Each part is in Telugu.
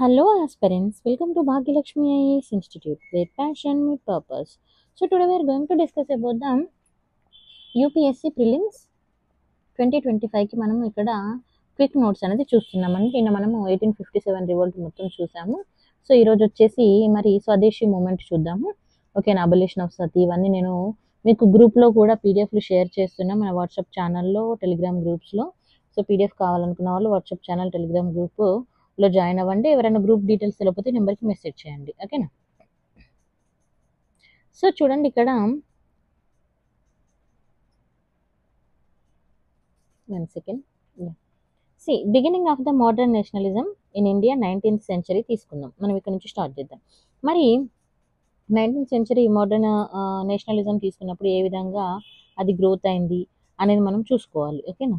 Hello, aspirants. Welcome to Bhagyalakshmi IAS Institute, where passion meets purpose. So today we are going to discuss about the UPSC Prelims 2025కి మనం ఇక్కడ క్విక్ నోట్స్ అనేది చూస్తున్నామండి. నిన్న మనము 1857 రివోల్ట్ మొత్తం చూసాము. సో ఈరోజు వచ్చేసి మరి స్వదేశీ మూమెంట్ చూద్దాము. ఓకేనా, అబలిషన్ ఆఫ్ సతీ ఇవన్నీ నేను మీకు గ్రూప్లో కూడా పీడిఎఫ్లు షేర్ చేస్తున్నా మన వాట్సాప్ ఛానల్లో, టెలిగ్రామ్ గ్రూప్స్లో. సో పీడిఎఫ్ కావాలనుకున్న వాళ్ళు వాట్సాప్ ఛానల్, టెలిగ్రామ్ గ్రూప్లో జాయిన్ అవ్వండి. ఎవరైనా గ్రూప్ డీటెయిల్స్ తెలియకపోతే నెంబర్కి మెసేజ్ చేయండి. ఓకేనా. సో చూడండి ఇక్కడ 1 second. Beginning of the modern nationalism in India 19th century తీసుకుందాం. మనం ఇక్కడ నుంచి స్టార్ట్ చేద్దాం. మరి 19th century మోడర్న్ నేషనలిజం తీసుకున్నప్పుడు ఏ విధంగా అది గ్రోత్ అయింది అనేది మనం చూసుకోవాలి. ఓకేనా.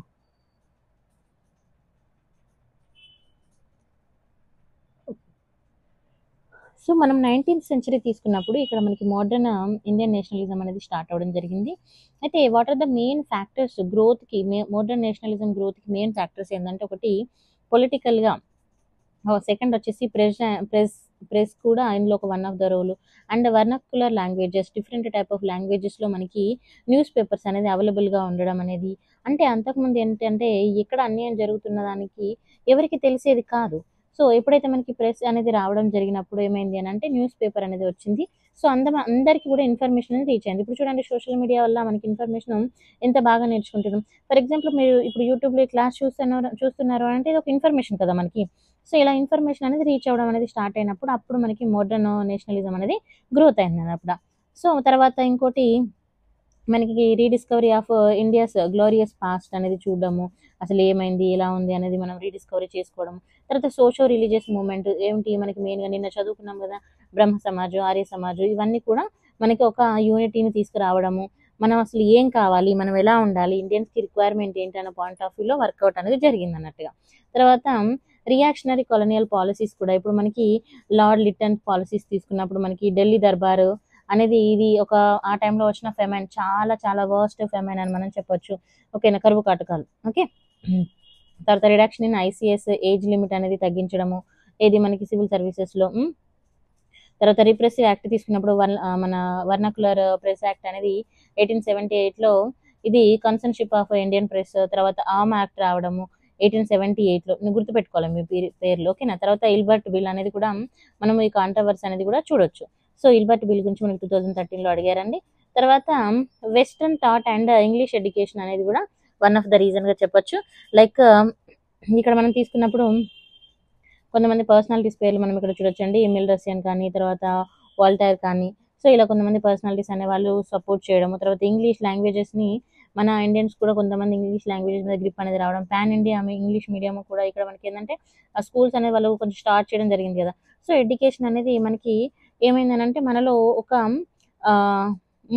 సో మనం 19th century తీసుకున్నప్పుడు ఇక్కడ మనకి మోడర్న్ ఇండియన్ నేషనలిజం అనేది స్టార్ట్ అవ్వడం జరిగింది. అయితే what are the main factors గ్రోత్కి, మోడర్న్ నేషనలిజం గ్రోత్కి మెయిన్ ఫ్యాక్టర్స్ ఏంటంటే ఒకటి పొలిటికల్గా, సెకండ్ వచ్చేసి ప్రెస్ కూడా ఇందులో ఒక one of the role, and vernacular languages, different type of లాంగ్వేజెస్లో మనకి న్యూస్ పేపర్స్ అనేది అవైలబుల్గా ఉండడం అనేది. అంటే అంతకుముందు ఏంటంటే ఎక్కడ అన్యాయం జరుగుతున్న దానికి ఎవరికి తెలిసేది కాదు. సో ఎప్పుడైతే మనకి ప్రెస్ అనేది రావడం జరిగినప్పుడు ఏమైంది అని అంటే న్యూస్ పేపర్ అనేది వచ్చింది. సో అందరికీ కూడా ఇన్ఫర్మేషన్ అనేది రీచ్ అయింది. ఇప్పుడు చూడండి, సోషల్ మీడియా వల్ల మనకి ఇన్ఫర్మేషన్ ఎంత బాగా నేర్చుకుంటున్నాం. ఫర్ ఎగ్జాంపుల్ మీరు ఇప్పుడు యూట్యూబ్లో క్లాస్ చూస్తున్నారు అంటే ఇది ఒక ఇన్ఫర్మేషన్ కదా మనకి. సో ఇలా ఇన్ఫర్మేషన్ అనేది రీచ్ అవ్వడం అనేది స్టార్ట్ అయినప్పుడు అప్పుడు మనకి మోడర్న్ నేషనలిజం అనేది గ్రోత్ అయింది అన్నప్పుడు. సో తర్వాత ఇంకోటి మనకి rediscovery of India's glorious past అనేది చూడడము, అసలు ఏమైంది, ఎలా ఉంది అనేది మనం రీడిస్కవరీ చేసుకోవడం. తర్వాత సోషో రిలీజియస్ మూమెంట్ ఏంటి మనకి మెయిన్గా నిన్న చదువుకున్నాం కదా, బ్రహ్మ సమాజం, ఆర్య సమాజం, ఇవన్నీ కూడా మనకి ఒక యూనిటీని తీసుకురావడము. మనం అసలు ఏం కావాలి, మనం ఎలా ఉండాలి, ఇండియన్స్కి రిక్వైర్మెంట్ ఏంటి అన్న పాయింట్ ఆఫ్ వ్యూలో వర్కౌట్ అనేది జరిగింది అన్నట్టుగా. తర్వాత రియాక్షనరీ కొలోనియల్ పాలసీస్ కూడా, ఇప్పుడు మనకి లార్డ్ లిట్టన్ పాలసీస్ తీసుకున్నప్పుడు మనకి ఢిల్లీ దర్బారు అనేది ఇది ఒక ఆ టైంలో వచ్చిన ఫెమైన్, చాలా చాలా వర్స్ట్ ఫెమైన్ అని మనం చెప్పొచ్చు. ఓకేనా, కరువు కాటకాలు. ఓకే. తర్వాత reduction in ICS age limit అనేది తగ్గించడము, ఏది మనకి సివిల్ సర్వీసెస్లో. తర్వాత రిప్రెసివ్ యాక్ట్ తీసుకున్నప్పుడు మన వర్నాక్యులర్ ప్రెస్ యాక్ట్ అనేది 1878లో ఇది కన్సర్న్షిప్ ఆఫ్ ఇండియన్ ప్రెస్. తర్వాత ఆర్మ్ యాక్ట్ రావడము 1878లో, గుర్తుపెట్టుకోవాలి మీ పేర్లు. ఓకేనా. తర్వాత ఇల్బర్ట్ బిల్ అనేది కూడా మనం ఈ కాంట్రవర్సీ అనేది కూడా చూడొచ్చు. సో ఇల్బర్ట్ బిల్ గురించి మనకి 2013లో అడిగారండి. తర్వాత western thought and English education అనేది కూడా వన్ ఆఫ్ ద రీజన్గా చెప్పొచ్చు. లైక్ ఇక్కడ మనం తీసుకున్నప్పుడు కొంతమంది పర్సనాలిటీస్ పేర్లు మనం ఇక్కడ చూడొచ్చండి. ఎమిల్ రష్యన్ కానీ, తర్వాత వాల్టైర్ కానీ. సో ఇలా కొంతమంది పర్సనాలిటీస్ అనే వాళ్ళు సపోర్ట్ చేయడము. తర్వాత ఇంగ్లీష్ లాంగ్వేజెస్ని మన ఇండియన్స్ కూడా కొంతమంది ఇంగ్లీష్ లాంగ్వేజెస్ మీద గ్రిప్ అనేది రావడం. పాన్ ఇండియా ఇంగ్లీష్ మీడియం కూడా ఇక్కడ మనకి ఏంటంటే ఆ స్కూల్స్ అనేది వాళ్ళు కొంచెం స్టార్ట్ చేయడం జరిగింది కదా. సో ఎడ్యుకేషన్ అనేది మనకి ఏమైందనంటే మనలో ఒక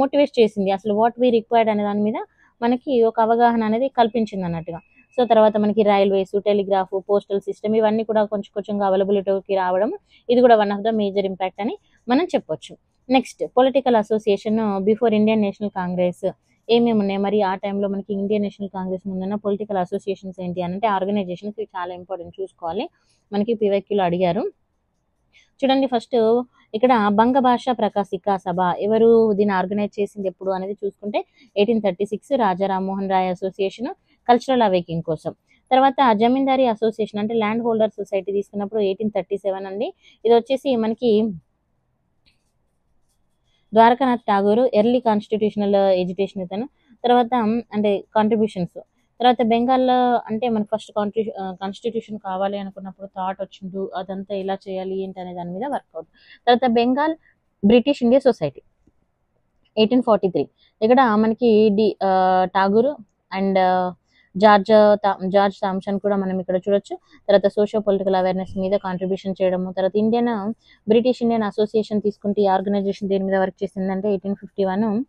మోటివేట్ చేసింది, అసలు వాట్ వీ రిక్వైర్డ్ అనే దాని మీద మనకి ఒక అవగాహన అనేది కల్పించింది అన్నట్టుగా. సో తర్వాత మనకి రైల్వేస్, టెలిగ్రాఫ్, పోస్టల్ సిస్టమ్ ఇవన్నీ కూడా కొంచెం కొంచెంగా అవైలబిలిటీకి రావడం, ఇది కూడా one of the major impact అని మనం చెప్పొచ్చు. Next political association before Indian national Congress ఏమేమి ఉన్నాయి మరి ఆ టైంలో మనకి ఇండియన్ నేషనల్ కాంగ్రెస్ ముందున్న పొలిటికల్ అసోసియేషన్స్ ఏంటి అని అంటే ఆర్గనైజేషన్స్ చాలా ఇంపార్టెంట్ చూసుకోవాలి. మనకి PYQలో అడిగారు. చూడండి, ఫస్ట్ ఇక్కడ బంగ భాష ప్రకాశిక సభ ఎవరు దీన్ని ఆర్గనైజ్ చేసింది ఎప్పుడు అనేది చూసుకుంటే 1836 Raja Rammohan Roy association cultural awakening కోసం. తర్వాత జమీందారీ అసోసియేషన్ అంటే ల్యాండ్ హోల్డర్ సొసైటీ తీసుకున్నప్పుడు 1837 అండి. ఇది వచ్చేసి మనకి Dwarkanath Tagore early constitutional education ఇతను. తర్వాత అంటే కాంట్రిబ్యూషన్స్. తర్వాత బెంగాల్లో అంటే మనకి ఫస్ట్ కాన్స్టిట్యూషన్ కావాలి అనుకున్నప్పుడు థాట్ వచ్చిండు, అదంతా ఎలా చేయాలి ఏంటి అనే దాని మీద వర్కౌట్. తర్వాత బెంగాల్ బ్రిటిష్ ఇండియా సొసైటీ 1843. ఇక్కడ మనకి ఠాగూర్ అండ్ జార్జ్ థామ్సన్ కూడా మనం ఇక్కడ చూడొచ్చు. తర్వాత సోషో పొలిటికల్ అవేర్నెస్ మీద కాంట్రిబ్యూషన్ చేయడము. తర్వాత బ్రిటిష్ ఇండియన్ అసోసియేషన్ తీసుకుంటే ఈ ఆర్గనైజేషన్ దేని మీద వర్క్ చేసిందంటే 1851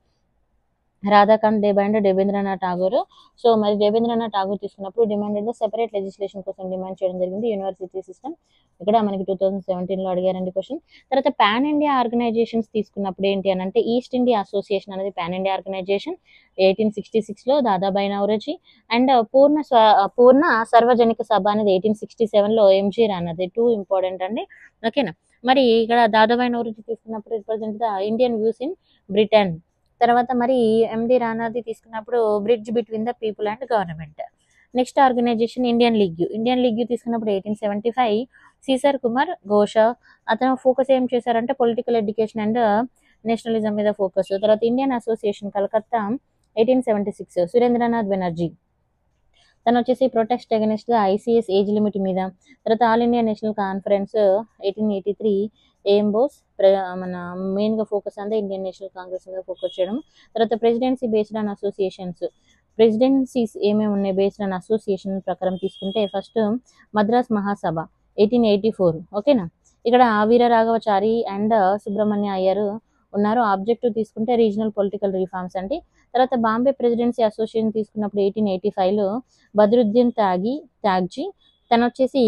రాధాకాంత్ డేబా అండ్ దేవేంద్రనాథ్ ఠాగూర్. సో మరి దేవేంద్రనాథ్ ఠాగూర్ తీసుకున్నప్పుడు డిమాండెడ్ సెపరేట్ లెజిస్లేషన్ కోసం డిమాండ్ చేయడం జరిగింది. యూనివర్సిటీ సిస్టమ్ ఇక్కడ మనకి 2017లో అడిగారండి క్వశ్చన్. తర్వాత పాన్ ఇండియా ఆర్గనైజేషన్స్ తీసుకున్నప్పుడు ఏంటి అని అంటే ఈస్ట్ ఇండియా అసోసియేషన్ అనేది పాన్ ఇండియా ఆర్గనైజేషన్ 1866లో దాదాబాయి నౌరోజీ అండ్ పూర్ణ సార్వజనిక సభ అనేది 1867లో ఎంజీ రానది. టూ ఇంపార్టెంట్ అండి, ఓకేనా. మరి ఇక్కడ దాదాబాయి నౌరోజీ తీసుకున్నప్పుడు represent the Indian views in Britain. తర్వాత మరి ఎండి రానాది తీసుకున్నప్పుడు bridge between the people and government. Next organisation Indian league తీసుకున్నప్పుడు 1875 సీసర్ కుమార్ ఘోష. అతను ఫోకస్ ఏం చేశారంటే పొలిటికల్ ఎడ్యుకేషన్ అండ్ నేషనలిజం మీద ఫోకస్. తర్వాత ఇండియన్ అసోసియేషన్ కలకత్తా 1876 సురేంద్రనాథ్ బెనర్జీ. తను వచ్చేసి protest against the ICS age limit మీద. తర్వాత all India national conference 1883 AM Bose మన మెయిన్గా ఫోకస్ అంతా ఇండియన్ నేషనల్ కాంగ్రెస్ మీద ఫోకస్ చేయడం. తర్వాత presidency based on associations. Presidencies ఏమేమి ఉన్నాయి బేస్డ్ ఆన్ అసోసియేషన్ ప్రకారం తీసుకుంటే ఫస్ట్ మద్రాస్ మహాసభ 1884, ఓకేనా. ఇక్కడ వీర రాఘవచారి అండ్ సుబ్రహ్మణ్య అయ్యర్ ఉన్నారు. ఆబ్జెక్టివ్ తీసుకుంటే రీజనల్ పొలిటికల్ రిఫార్మ్స్ అండి. తర్వాత బాంబే ప్రెసిడెన్సీ అసోసియేషన్ తీసుకున్నప్పుడు 1885లో బద్రుద్దీన్ త్యాగ్జీ. తను వచ్చేసి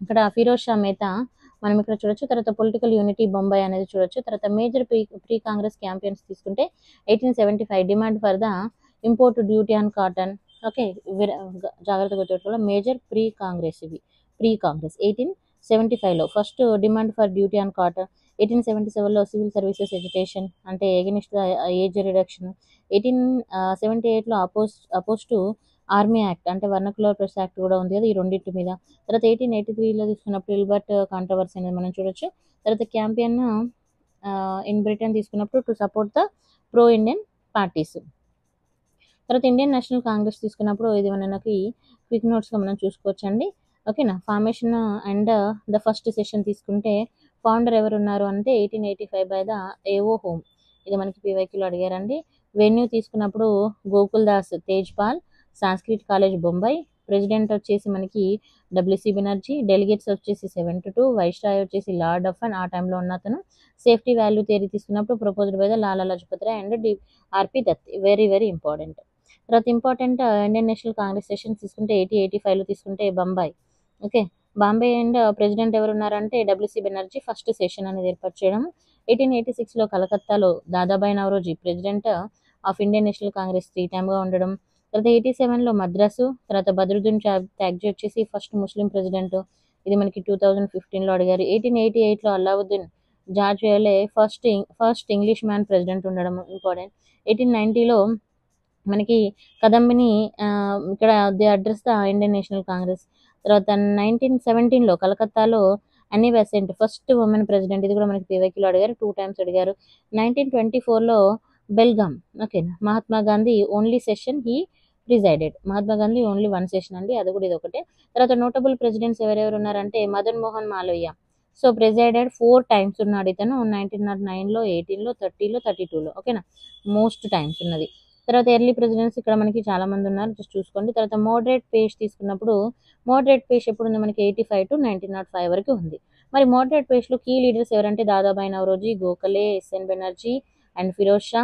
ఇక్కడ ఫిరోజ్ షా మేతా మనం ఇక్కడ చూడొచ్చు. తర్వాత పొలిటికల్ యూనిటీ బొంబాయి అనేది చూడొచ్చు. తర్వాత మేజర్ ప్రీ కాంగ్రెస్ క్యాంపెయిన్స్ తీసుకుంటే 1875 demand for the import duty on cotton, okay. జాగ్రత్తగా గుర్తుపెట్టుకోవాలి, మేజర్ ప్రీ కాంగ్రెస్ 1875లో first demand for duty on cotton. 1877లో సివిల్ సర్వీసెస్ ఎడ్యుకేషన్ అంటే ఎగనిస్ట్ ఏజ్ రిడక్షన్. 1878లో అపోజ్ టు ఆర్మీ యాక్ట్ అంటే వర్నకులర్ ప్రెస్ యాక్ట్ కూడా ఉంది కదా, ఈ రెండింటి మీద. తర్వాత 1883లో తీసుకున్నప్పుడు ఇల్బర్ట్ కాంట్రవర్సీ అనేది మనం చూడొచ్చు. తర్వాత క్యాంపెయిన్ ఇన్ బ్రిటన్ తీసుకున్నప్పుడు to support the pro Indian parties. తర్వాత ఇండియన్ నేషనల్ కాంగ్రెస్ తీసుకున్నప్పుడు ఇది మనకి క్విక్ నోట్స్గా మనం చూసుకోవచ్చండి, ఓకేనా. Formation and the first session తీసుకుంటే ఫౌండర్ ఎవరు ఉన్నారు అంటే 1885 బై ద ఏఓ హోమ్. ఇది మనకి పీవైక్యూలో అడిగారండి. వెన్యూ తీసుకున్నప్పుడు గోకుల్ దాస్ తేజ్పాల్ సంస్కృత్ కాలేజ్ బొంబాయి. ప్రెసిడెంట్ వచ్చేసి మనకి డబ్ల్యూసి బెనర్జీ. డెలిగేట్స్ వచ్చేసి 7 to 2. వైస్రాయ్ వచ్చేసి లార్డ్ ఆఫ్ అండ్ ఆ టైంలో ఉన్న అతను. సేఫ్టీ వాల్యూ థియరీ తీసుకున్నప్పుడు proposed by the Lala Lajpat Rai and RP Dutt. Very very important. తర్వాత important Indian national Congress session తీసుకుంటే 1885లో తీసుకుంటే Bombay, okay. Bombay and president ఎవరు ఉన్నారంటే డబ్ల్యూసి బెనర్జీ. ఫస్ట్ సెషన్ అనేది ఏర్పాటు చేయడం. 1886లో కలకత్తాలో Dadabhai Naoroji president of Indian national Congress 3 టైమ్గా ఉండడం. తర్వాత 87లో మద్రాసు. తర్వాత బద్రుద్దీన్ త్యాగ్జీ వచ్చేసి ఫస్ట్ ముస్లిం ప్రెసిడెంట్. ఇది మనకి 2015లో అడిగారు. 1888లో అల్లావుద్దీన్ జార్జ్ వేలే ఫస్ట్ ఇంగ్లీష్ మ్యాన్ ప్రెసిడెంట్ ఉండడం ఇంపార్టెంట్. 1890లో మనకి కదంబిని ఇక్కడ the address the Indian national Congress. తర్వాత 1917లో కలకత్తాలో అన్నీ బెసెంట్ ఫస్ట్ ఉమెన్ ప్రెసిడెంట్. ఇది కూడా మనకి పీవైక్యూలో అడిగారు, 2 times అడిగారు. 1924లో బెల్గామ్, ఓకేనా. Mahatma Gandhi only session he presided. Mahatma Gandhi only 1 session అండి, అది కూడా ఇది ఒకటే. తర్వాత నోటబుల్ ప్రెసిడెంట్స్ ఎవరెవరు ఉన్నారంటే మదన్ మోహన్ మాలవ్య. సో ప్రెసైడెడ్ 4 times ఉన్నాడు ఇతను. 1909లో 18లో 30లో 32లో, ఓకేనా. మోస్ట్ టైమ్స్ ఉన్నది. తర్వాత ఎర్లీ ప్రెసిడెంట్స్ ఇక్కడ మనకి చాలా మంది ఉన్నారు, జస్ట్ చూసుకోండి. తర్వాత మోడరేట్ పేజ్ తీసుకున్నప్పుడు మోడరేట్ పేజ్ ఎప్పుడు ఉంది మనకి 85 to 1905 వరకు ఉంది. మరి మోడరేట్ పేజ్లో కీ లీడర్స్ ఎవరంటే Dadabhai Naoroji, Gokhale, SN Banerjee and Firoz Shah,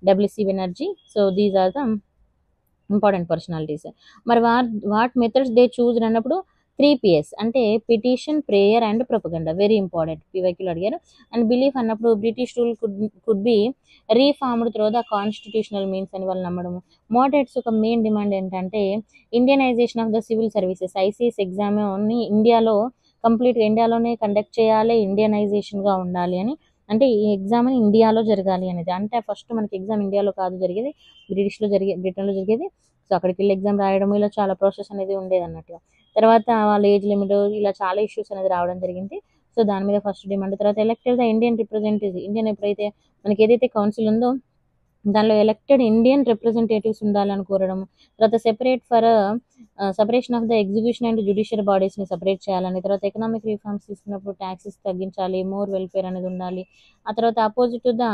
WC Banerjee. So these are the important personalities. మరి వాట్ మెథడ్స్ దే చూజ్ అన్నప్పుడు 3Ps అంటే petition, prayer and propaganda. Very important, పీవైక్యూలో అడిగారు. అండ్ బిలీఫ్ అన్నప్పుడు British rule could be reformed through the constitutional means అని వాళ్ళు నమ్మడము. మోడరేట్స్ ఒక మెయిన్ డిమాండ్ ఏంటంటే Indianisation of the civil services. ICS ఎగ్జామ్ని కంప్లీట్గా ఇండియాలోనే కండక్ట్ చేయాలి, ఇండియనైజేషన్గా ఉండాలి అని. అంటే ఈ ఎగ్జామ్ ఇండియాలో జరగాలి అనేది. అంటే ఫస్ట్ మనకి ఎగ్జామ్ ఇండియాలో కాదు జరిగేది, బ్రిటన్లో జరిగేది. సో అక్కడికి వెళ్ళి ఎగ్జామ్ రాయడం ఇలా చాలా ప్రాసెస్ అనేది ఉండేది అన్నట్టుగా. తర్వాత వాళ్ళ ఏజ్ లిమిట్ ఇలా చాలా ఇష్యూస్ అనేది రావడం జరిగింది. సో దాని మీద ఫస్ట్ డిమాండ్. తర్వాత elected the Indian representative. Indian ఎప్పుడైతే మనకి ఏదైతే కౌన్సిల్ ఉందో దానిలో ఎలక్టెడ్ ఇండియన్ రిప్రజెంటేటివ్స్ ఉండాలని కోరడం. తర్వాత separation of the execution and judicial బాడీస్ని సెపరేట్ చేయాలని. తర్వాత ఎకనామిక్ రిఫార్మ్స్ తీసుకున్నప్పుడు ట్యాక్సెస్ తగ్గించాలి, మోర్ వెల్ఫేర్ అనేది ఉండాలి. ఆ తర్వాత opposite to the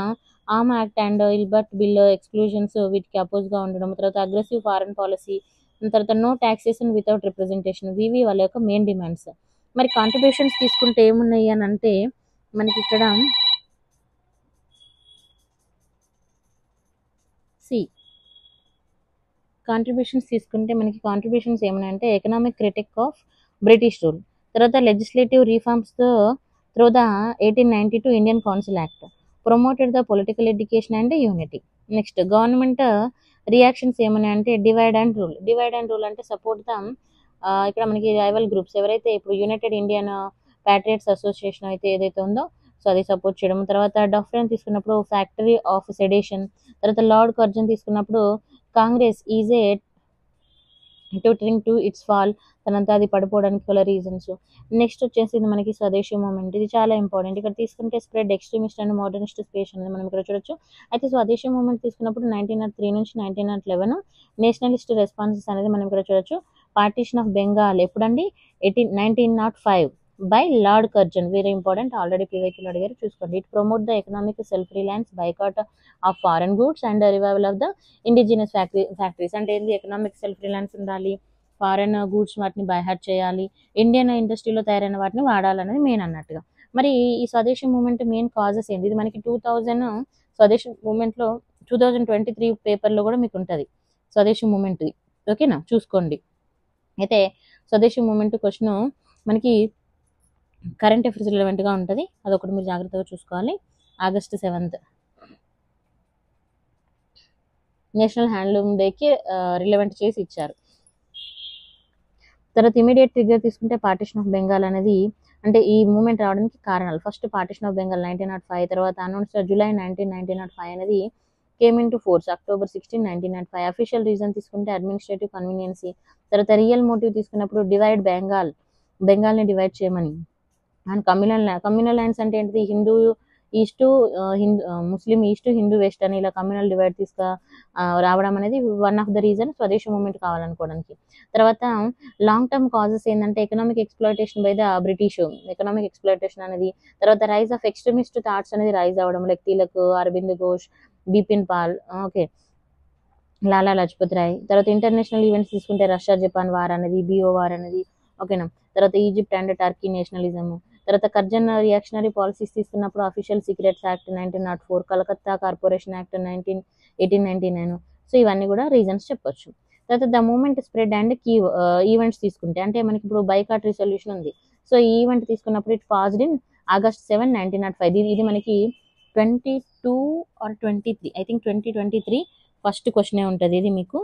arm act and Ilbert bill exclusions వీటికి అపోజ్గా ఉండడం. తర్వాత అగ్రెసివ్ ఫారెన్ పాలసీ. తర్వాత నో టాక్సేషన్ వితౌట్ రిప్రజెంటేషన్. ఇవి వాళ్ళ యొక్క మెయిన్ డిమాండ్స్. మరి కాంట్రిబ్యూషన్స్ తీసుకుంటే ఏమున్నాయి అని అంటే మనకి ఇక్కడ సి కాంట్రిబ్యూషన్స్ తీసుకుంటే మనకి కాంట్రిబ్యూషన్స్ ఏమన్నాయంటే economic critic of British rule, తర్వాత legislative reforms through the 1892 Indian council act, promoted the political education and unity. Next government reactions ఏమన్నాయంటే డివైడ్ అండ్ రూల్ అంటే సపోర్ట్ ద ఇక్కడ మనకి రైవల్ గ్రూప్స్ ఎవరైతే ఇప్పుడు యునైటెడ్ ఇండియన్ ప్యాట్రియట్స్ అసోసియేషన్ అయితే ఏదైతే ఉందో సో అది సపోర్ట్ చేయడం. తర్వాత డఫ్రెన్ తీసుకున్నప్పుడు ఫ్యాక్టరీ ఆఫ్ సెడేషన్, తర్వాత లార్డ్ కర్జన్ తీసుకున్నప్పుడు Congress is a tottering to its fall, తనంతా అది పడిపోవడానికి గల రీజన్స్. నెక్స్ట్ వచ్చేసి ఇది మనకి స్వదేశీ మూమెంట్, ఇది చాలా ఇంపార్టెంట్. ఇక్కడ తీసుకుంటే spread extremist and modernist space అనేది మనం ఇక్కడ చూడొచ్చు. అయితే స్వదేశీ మూమెంట్ తీసుకున్నప్పుడు 1903 నుంచి 1911 నేషనలిస్ట్ రెస్పాన్సెస్ అనేది మనం ఇక్కడ చూడొచ్చు. పార్టీషన్ ఆఫ్ బెంగాల్ ఎప్పుడండి 1905 by Lord Curzon, very important, already పీవైక్యూలో అడిగారు చూసుకోండి. It promote the economic self reliance, boycott of foreign goods and revival of the indigenous factories. అంటే ఏంది ఎకనామిక్ సెల్ఫ్ రిలయన్స్ ఉండాలి, ఫారెన్ గూడ్స్ వాటిని బైహార్ట్ చేయాలి, ఇండియన్ ఇండస్ట్రీలో తయారైన వాటిని వాడాలనేది మెయిన్ అన్నట్టుగా. మరి ఈ స్వదేశీ మూమెంట్ మెయిన్ కాజెస్ ఏంది, ఇది మనకి 2000 స్వదేశీ మూమెంట్లో 2023 పేపర్లో కూడా మీకు ఉంటుంది స్వదేశీ మూమెంట్, ఓకేనా చూసుకోండి. అయితే స్వదేశీ మూమెంట్ క్వశ్చన్ మనకి కరెంట్ అఫైర్స్ రిలవెంట్గా ఉంటుంది, అదొకటి మీరు జాగ్రత్తగా చూసుకోవాలి. ఆగస్టు 7th నేషనల్ హ్యాండ్లూమ్ డేకి రిలవెంట్ చేసి ఇచ్చారు. తర్వాత ఇమీడియట్ ట్రిగ్గర్ తీసుకుంటే పార్టీషన్ ఆఫ్ బెంగాల్ అనేది, అంటే ఈ మూమెంట్ రావడానికి కారణాలు, ఫస్ట్ పార్టీషన్ ఆఫ్ బెంగాల్ 1905, తర్వాత అనౌన్స్ జూలై 1905 అనేది came in to force October 16, 1905. Official reason తీసుకుంటే అడ్మినిస్ట్రేటివ్ కన్వీనియన్సీ. తర్వాత రియల్ మోటివ్ తీసుకున్నప్పుడు డివైడ్ బెంగాల్ని డివైడ్ చేయమని. అండ్ కమ్యూనల్ ల్యాండ్స్ అంటే ఏంటిది, హిందూ ఈస్ట్ ముస్లిం ఈస్ట్, హిందూ వెస్ట్ అని ఇలా కమ్యూనల్ డివైడ్ రావడం అనేది వన్ ఆఫ్ ద రీజన్ స్వదేశీ మూమెంట్ కావాలనుకోవడానికి. తర్వాత లాంగ్ టర్మ్ కాజెస్ ఏంటంటే economic exploitation by the British, economic exploitation అనేది. తర్వాత రైజ్ ఆఫ్ ఎక్స్ట్రీమిస్ట్ థాట్స్ అనేది రైజ్ అవ్వడం, లైక్ తిలక్, అరవింద్ ఘోష్, బిపిన్ పాల్, ఓకే, లాలా లజపత్ రాయ్. తర్వాత ఇంటర్నేషనల్ ఈవెంట్స్ తీసుకుంటే రష్యా జపాన్ వార్ అనేది, బిఓ వార్ అనేది, ఓకేనా. తర్వాత ఈజిప్ట్ అండ్ టర్కీ నేషనలిజం. తర్వాత కర్జన్ రియాక్షనరీ పాలసీస్ తీసుకున్నప్పుడు official secrets act 1904, Calcutta corporation act 1899. So ఇవన్నీ కూడా రీజన్స్ చెప్పొచ్చు. తర్వాత the movement spread and key events తీసుకుంటే, అంటే మనకి ఇప్పుడు బైకాట్ రిసొల్యూషన్ ఉంది, సో ఈ ఈవెంట్ తీసుకున్నప్పుడు ఇట్ పాస్డ్ ఇన్ August 7, 1905. ఇది మనకి 22 or 23, ఐ థింక్ 2023 ఫస్ట్ క్వశ్చనే ఉంటుంది. ఇది మీకు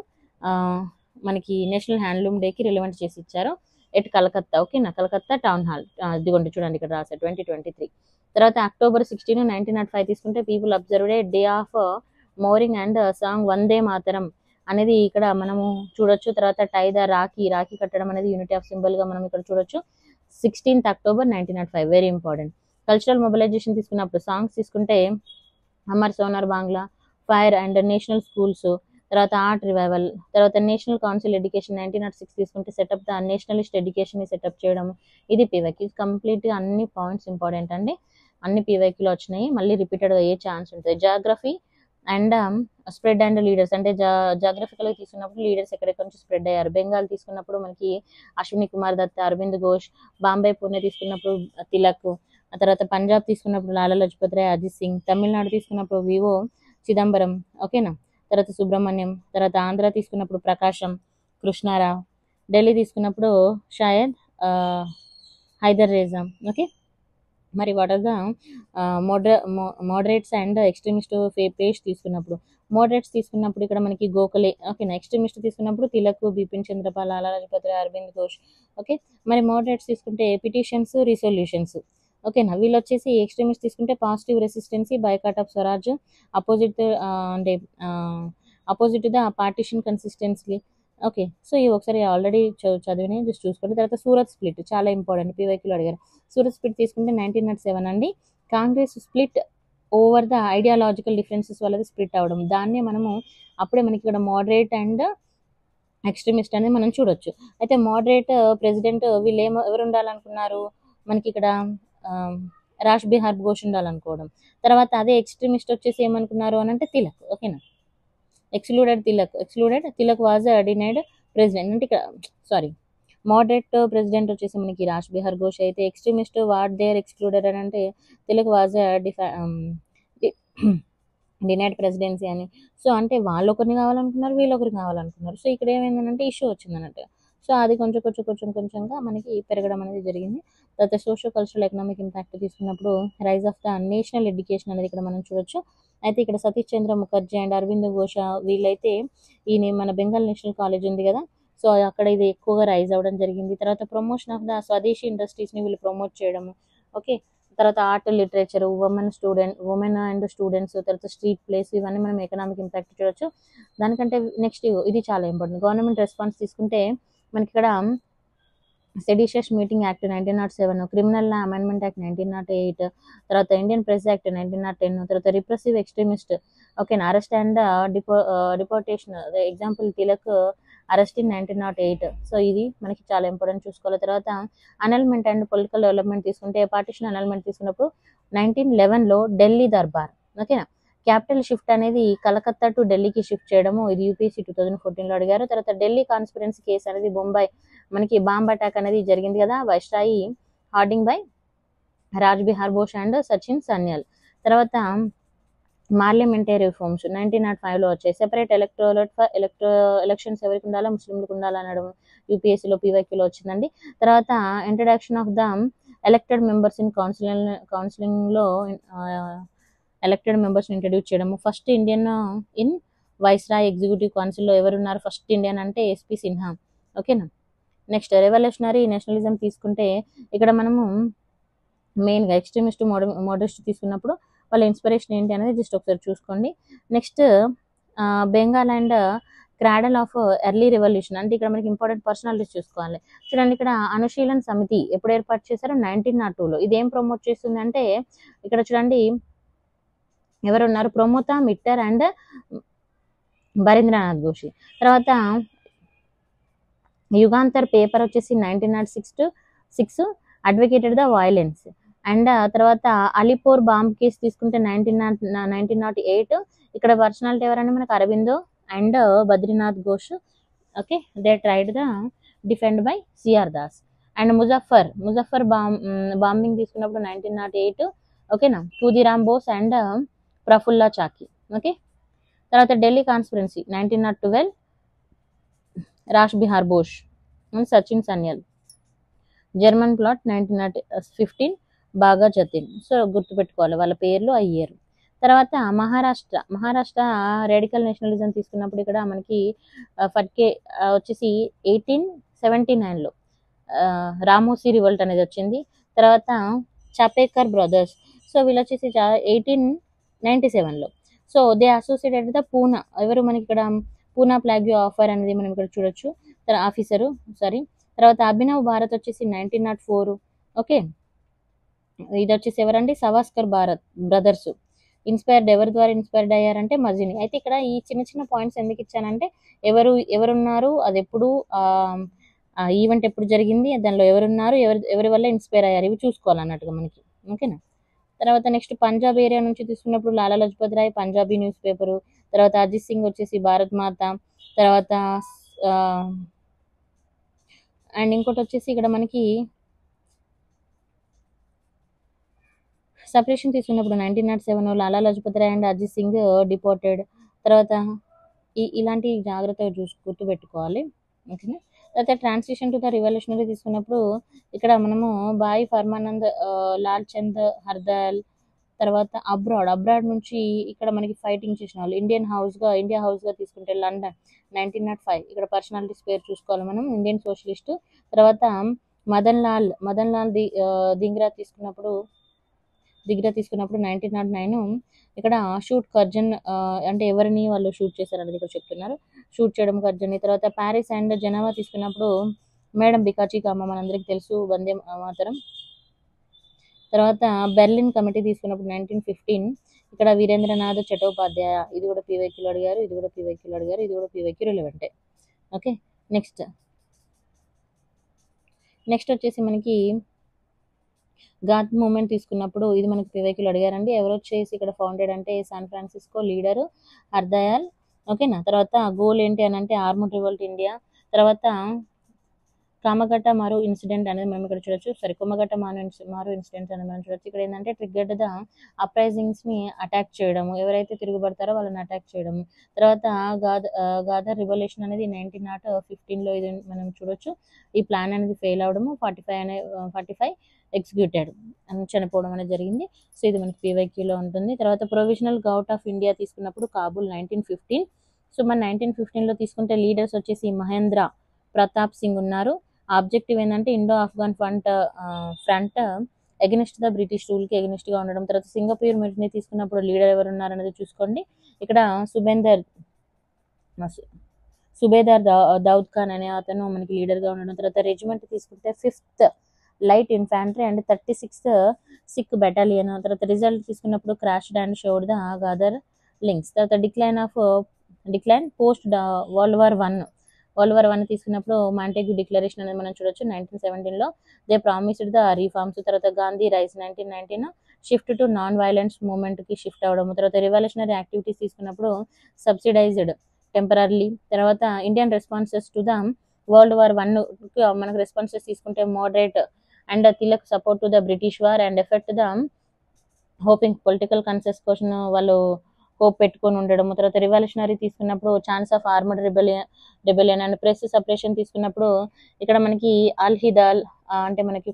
మనకి నేషనల్ హ్యాండ్లూమ్ డేకి రిలవెంట్ చేసి ఇచ్చారు ఎట్ కలకత్తా, ఓకేనా, కలకత్తా టౌన్ హాల్, ఇదిగోండి చూడండి ఇక్కడ రాశారు 2023. తర్వాత October 16, 1905 తీసుకుంటే people observed a day of mourning and song Vande Mataram అనేది ఇక్కడ మనము చూడొచ్చు. తర్వాత టై ద రాఖీ కట్టడం అనేది యూనిటీ ఆఫ్ సింబల్గా మనం ఇక్కడ చూడొచ్చు. 16th October 1905, very important. Cultural mobilisation తీసుకున్నప్పుడు సాంగ్స్ తీసుకుంటే Amar Sonar Bangla, fire and national schools, తర్వాత ఆర్ట్ రివైవల్. తర్వాత నేషనల్ కౌన్సిల్ ఎడ్యుకేషన్ 1906 తీసుకుంటే setup the nationalist education setup చేయడం. ఇది పీవైక్యూ, కంప్లీట్గా అన్ని పాయింట్స్ ఇంపార్టెంట్ అండి, అన్ని పీవైక్యూలో వచ్చినాయి, మళ్ళీ రిపీటెడ్గా అయ్యే ఛాన్స్ ఉంటుంది. Geography and spread and leaders, అంటే జాగ్రఫికల్గా తీసుకున్నప్పుడు లీడర్స్ ఎక్కడెక్కడ నుంచి స్ప్రెడ్ అయ్యారు. బెంగాల్ తీసుకున్నప్పుడు మనకి అశ్విని కుమార్ దత్, అరవింద్ ఘోష్. బాంబే పూణే తీసుకున్నప్పుడు తిలక్. తర్వాత పంజాబ్ తీసుకున్నప్పుడు లాలా లజపత్ రాయ్, అజిత్ సింగ్. తమిళనాడు తీసుకున్నప్పుడు వివో చిదంబరం, ఓకేనా. తర్వాత సుబ్రహ్మణ్యం. తర్వాత ఆంధ్ర తీసుకున్నప్పుడు ప్రకాశం, కృష్ణారావు. ఢిల్లీ తీసుకున్నప్పుడు షాయద్ హైదర్ రేజా, ఓకే. మరి what are the moderates and extremist page తీసుకున్నప్పుడు, మోడరేట్స్ తీసుకున్నప్పుడు ఇక్కడ మనకి గోఖలే, ఓకేనా. ఎక్స్ట్రీమిస్ట్ తీసుకున్నప్పుడు తిలక్, బిపిన్ చంద్రపాల్, లాలా లజపత్ రాయ్, అరవింద్ ఘోష్, ఓకే. మరి మోడరేట్స్ తీసుకుంటే పిటిషన్స్, రిసొల్యూషన్స్, ఓకేనా. వీళ్ళు వచ్చేసి ఎక్స్ట్రీమిస్ట్ తీసుకుంటే positive resistance, boycott of Swaraj, opposite the partition consistency, okay. So ఇవి ఒకసారి ఆల్రెడీ చదివిన జస్ట్ చూసుకోండి. తర్వాత సూరత్ స్ప్లిట్ చాలా ఇంపార్టెంట్, పీవైక్యూలో అడిగారు. సూరత్ స్ప్లిట్ తీసుకుంటే 1907 అండి. Congress split over the ideological differences వల్ల స్ప్లిట్ అవ్వడం, దాన్నే మనము అప్పుడే మనకి ఇక్కడ మోడరేట్ అండ్ ఎక్స్ట్రీమిస్ట్ అనేది మనం చూడొచ్చు. అయితే మోడరేట్ ప్రెసిడెంట్ వీళ్ళు ఎవరు ఉండాలనుకున్నారు, మనకి ఇక్కడ రాజ్ బిహార్ ఘోష్ ఉండాలనుకోవడం. తర్వాత అదే ఎక్స్ట్రీమిస్ట్ వచ్చేసి ఏమనుకున్నారు అని అంటే తిలక్, ఓకేనా. Excluded Tilak was denied president, అంటే ఇక్కడ సారీ మోడరేట్ ప్రెసిడెంట్ వచ్చేసి మనకి రాజ్ బిహార్ ఘోష్ అయితే ఎక్స్ట్రీమిస్ట్ వాట్ దేర్ ఎక్స్క్లూడెడ్ అని అంటే తిలక్ వాజ్ డినైడ్ ప్రెసిడెన్సీ అని. సో, అంటే వాళ్ళొకరిని కావాలనుకున్నారు, వీళ్ళొకరిని కావాలనుకున్నారు. సో, ఇక్కడ ఏమైందనంటే ఇష్యూ వచ్చిందన్నట్టు. సో, అది కొంచెంగా మనకి పెరగడం అనేది జరిగింది. తర్వాత సోషియో కల్చరల్ ఎకనామిక్ ఇంపాక్ట్ తీసుకున్నప్పుడు rise of the national education అనేది ఇక్కడ మనం చూడొచ్చు. అయితే ఇక్కడ సతీష్ చంద్ర ముఖర్జీ అండ్ అరవింద్ ఘోష వీళ్ళైతే మన బెంగాల్ నేషనల్ కాలేజ్ ఉంది కదా! సో, అక్కడ ఇది ఎక్కువగా రైజ్ అవ్వడం జరిగింది. తర్వాత ప్రమోషన్ ఆఫ్ ద స్వదేశీ ఇండస్ట్రీస్‌ని వీళ్ళు ప్రమోట్ చేయడము. ఓకే. తర్వాత art, literature, women and students, తర్వాత స్ట్రీట్ ప్లేస్ ఇవన్నీ మనం ఎకనామిక్ ఇంపాక్ట్ చూడొచ్చు. దానికంటే నెక్స్ట్ ఇది చాలా ఇంపార్టెంట్. గవర్నమెంట్ రెస్పాన్స్ తీసుకుంటే మనకిక్కడ seditious meeting act 1907, criminal law amendment act 1908, తర్వాత ఇండియన్ ప్రెస్ యాక్ట్ 1910, తర్వాత రిప్రెసివ్ ఎక్స్ట్రీమిస్ట్ ఓకేనా arrest and deportation example Tilak arrest in 1908. So ఇది మనకి చాలా ఇంపార్టెంట్ చూసుకోవాలి. తర్వాత అనల్మెంట్ అండ్ పొలిటికల్ డెవలప్మెంట్ తీసుకుంటే పార్టీషన్ అనల్మెంట్ తీసుకున్నప్పుడు 1911లో ఢిల్లీ దర్బార్ ఓకేనా క్యాపిటల్ షిఫ్ట్ అనేది కలకత్తా టు ఢిల్లీకి షిఫ్ట్ చేయడము. ఇది యూపీఎస్సీ 2014లో అడిగారు. తర్వాత ఢిల్లీ కాన్స్పిరెన్సీ కేసు అనేది బొంబాయి మనకి బాంబ్ అటాక్ అనేది జరిగింది కదా viceroy Hardinge by Rash Behari Bose and Sachin Sanyal. తర్వాత పార్లమెంటరీ రిఫార్మ్స్ 1905లో వచ్చాయి. సెపరేట్ ఎలక్షన్స్ ఎవరికి ఉండాలా, ముస్లింలకు ఉండాలా అనడం యూపీఎస్సీలో పీవైక్యూలో వచ్చిందండి. తర్వాత introduction of the elected members in కౌన్సిలింగ్లో ఎలక్టెడ్ మెంబర్స్ ఇంట్రడ్యూస్ చేయడము. First Indian in viceroy executive కౌన్సిల్లో ఎవరున్నారు, ఫస్ట్ ఇండియన్ అంటే ఎస్పీ సిన్హా ఓకేనా. నెక్స్ట్ రెవల్యూషనరీ నేషనలిజం తీసుకుంటే ఇక్కడ మనము మెయిన్గా ఎక్స్ట్రీమిస్ట్ మోడరిస్ట్ తీసుకున్నప్పుడు వాళ్ళ ఇన్స్పిరేషన్ ఏంటి అనేది జస్ట్ ఒకసారి చూసుకోండి. Next Bengal and cradle of early revolution అంటే ఇక్కడ మనకి ఇంపార్టెంట్ పర్సనాలిటీస్ చూసుకోవాలి. చూడండి ఇక్కడ అనుశీలన్ సమితి ఎప్పుడు ఏర్పాటు చేశారు 1902లో. ఇది ఏం ప్రమోట్ చేస్తుంది అంటే ఇక్కడ చూడండి ఎవరున్నారు ప్రమోత మిట్టర్ అండ్ బరీంద్రనాథ్ ఘోషి. తర్వాత యుగాంతర్ పేపర్ వచ్చేసి 1906 అడ్వకేటెడ్ ద వైలెన్స్. అండ్ తర్వాత అలీపూర్ బాంబ్ కేసు తీసుకుంటే 1908 ఇక్కడ పర్సనాలిటీ ఎవరంటే మనకు Aurobindo and Badrinath Ghosh okay they tried the defend by CR Das. And Muzaffar bombing తీసుకున్నప్పుడు 1908 ఓకేనా ఖుదీరామ్ బోస్ అండ్ ప్రఫుల్లా చాకి ఓకే. తర్వాత Delhi conspiracy 1912 Rash Behari Bose and Sachin Sanyal. German plot 1915 Bagha Jatin. So గుర్తుపెట్టుకోవాలి వాళ్ళ పేర్లు అయ్యారు. తర్వాత మహారాష్ట్ర రేడికల్ నేషనలిజం తీసుకున్నప్పుడు ఇక్కడ మనకి ఫట్కే వచ్చేసి 1879లో రామోసీ రివల్ట్ అనేది వచ్చింది. తర్వాత చాపేకర్ బ్రదర్స్ సో వీళ్ళు వచ్చేసి 1897లో. So they associated the Poona ఎవరు మనకి ఇక్కడ పూనా ప్లాగ్యూ ఆఫర్ అనేది మనం ఇక్కడ చూడొచ్చు ఆఫీసరు సారీ. తర్వాత అభినవ్ భారత్ వచ్చేసి 1904 ఓకే. ఇది వచ్చేసి ఎవరండి సవాస్కర్ భారత్ బ్రదర్స్. ఎవరి ద్వారా ఇన్స్పైర్డ్ అయ్యారంటే మజిని. అయితే ఇక్కడ ఈ చిన్న పాయింట్స్ ఎందుకు ఇచ్చానంటే ఎవరున్నారు, అది ఎప్పుడు ఈవెంట్ ఎప్పుడు జరిగింది, దానిలో ఎవరున్నారు, ఎవరి వల్ల ఇన్స్పైర్ అయ్యారు ఇవి చూసుకోవాలన్నట్టుగా మనకి ఓకేనా. తర్వాత నెక్స్ట్ పంజాబ్ ఏరియా నుంచి తీసుకున్నప్పుడు లాలా లజపత్ రాయ్ పంజాబీ న్యూస్ పేపరు. తర్వాత అజిత్ సింగ్ వచ్చేసి భారత్ మాత. తర్వాత అండ్ ఇంకోటి వచ్చేసి ఇక్కడ మనకి సపరేషన్ తీసుకున్నప్పుడు 1907 లాలా లజపత్ రాయ్ అండ్ అజిత్ సింగ్ డిపోర్టెడ్. తర్వాత ఇలాంటి జాగ్రత్తగా గుర్తుపెట్టుకోవాలి ఓకేనా. తర్వాత ట్రాన్సిషన్ టు ద రివల్యూషనరీ తీసుకున్నప్పుడు ఇక్కడ మనము భాయ్ ఫర్మానంద్ లాల్ చంద్ హర్దయాల్. తర్వాత అబ్రాడ్ నుంచి ఇక్కడ మనకి ఫైటింగ్ చేసిన వాళ్ళు ఇండియా హౌస్గా తీసుకుంటే లండన్ 1905 ఇక్కడ పర్సనాలిటీస్ పేరు చూసుకోవాలి మనం ఇండియన్ సోషలిస్ట్. తర్వాత మదన్ లాల్ దిగ్రా తీసుకున్నప్పుడు 1909 ఇక్కడ షూట్ కర్జన్ అంటే ఎవరిని వాళ్ళు షూట్ చేశారు అనేది ఇక్కడ చెప్తున్నారు. షూట్ చేయడం కర్జన్. తర్వాత ప్యారిస్ అండ్ జెనీవా తీసుకున్నప్పుడు మేడం బికాచి కామా మనందరికి తెలుసు వందే మాతరం. తర్వాత బెర్లిన్ కమిటీ తీసుకున్నప్పుడు 1915 ఇక్కడ వీరేంద్రనాథ్ చటోపాధ్యాయ. ఇది కూడా పీవైక్యూలో అడిగారు, ఇది కూడా పీవైక్యూలో అడిగారు, ఇది కూడా పీవైక్యూ రిలవెంటే ఓకే. నెక్స్ట్ వచ్చేసి మనకి గాట్ మూమెంట్ తీసుకున్నప్పుడు ఇది మనకి పీవైక్యూలో అడిగారండి. ఎవరు వచ్చేసి ఇక్కడ ఫౌండెడ్ అంటే శాన్ ఫ్రాన్సిస్కో లీడరు హర్దయాల్ ఓకేనా. తర్వాత గోల్ ఏంటి అని అంటే ఆర్మ్డ్ రివోల్ట్ ఇండియా. తర్వాత కామగట్ట మారు ఇన్సిడెంట్ అనేది మనం ఇక్కడ చూడొచ్చు. కొమ్మగట్ట మారు ఇన్సిడెంట్ అనేది మనం చూడొచ్చు. ఇక్కడ ఏంటంటే ట్రిగ్గర్డ్ ద అప్రైజింగ్స్ని అటాక్ చేయడము, ఎవరైతే తిరుగుబడతారో వాళ్ళని అటాక్ చేయడము. తర్వాత గాదర్ రివల్యూషన్ అనేది 1915లో ఇది మనం చూడొచ్చు. ఈ ప్లాన్ అనేది ఫెయిల్ అవడము, 45 ఎగ్జిక్యూటెడ్ చనిపోవడం అనేది జరిగింది. సో ఇది మనకి పీవైక్యూలో ఉంటుంది. తర్వాత ప్రొవిజనల్ గవర్నమెంట్ ఆఫ్ ఇండియా తీసుకున్నప్పుడు కాబూల్ 1915. సో మన 1915లో తీసుకుంటే లీడర్స్ వచ్చేసి మహేంద్ర ప్రతాప్ సింగ్ ఉన్నారు. ఆబ్జెక్టివ్ ఏంటంటే Indo Afghan front against the British రూల్కి ఎగనిస్ట్గా ఉండడం. తర్వాత సింగపూర్ మిలిటరీ తీసుకున్నప్పుడు లీడర్ ఎవరు ఉన్నారనేది చూసుకోండి. ఇక్కడ సుబేదార్ దౌద్ ఖాన్ అనే అతను మనకి లీడర్గా ఉండడం. తర్వాత రెజిమెంట్ తీసుకుంటే 5th light infantry and 36th Sikh battalion. తర్వాత రిజల్ట్ తీసుకున్నప్పుడు crushed and showed the Ghadar links. తర్వాత decline post world war one తీసుకున్నప్పుడు మాంటెగ్యూ డిక్లరేషన్ అనేది మనం చూడొచ్చు. 1917లో దే ప్రామిస్డ్ ద రిఫార్మ్స్. తర్వాత Gandhi rise 1919 shift to non violence మూవ్మెంట్కి షిఫ్ట్ అవడము. తర్వాత రివల్యూషనరీ యాక్టివిటీస్ తీసుకున్నప్పుడు సబ్సిడైజ్డ్ టెంపరర్లీ. తర్వాత Indian responses to the world war 1 మనకు రెస్పాన్సెస్ తీసుకుంటే moderate and Tilak support to the British war and effect the hoping political concessions కోసం వాళ్ళు హోప్ పెట్టుకొని ఉండడము. తర్వాత రివల్యూషనరీ తీసుకున్నప్పుడు chance of armed rebellion and press suppression తీసుకున్నప్పుడు ఇక్కడ మనకి అల్హిదాల్ అంటే మనకి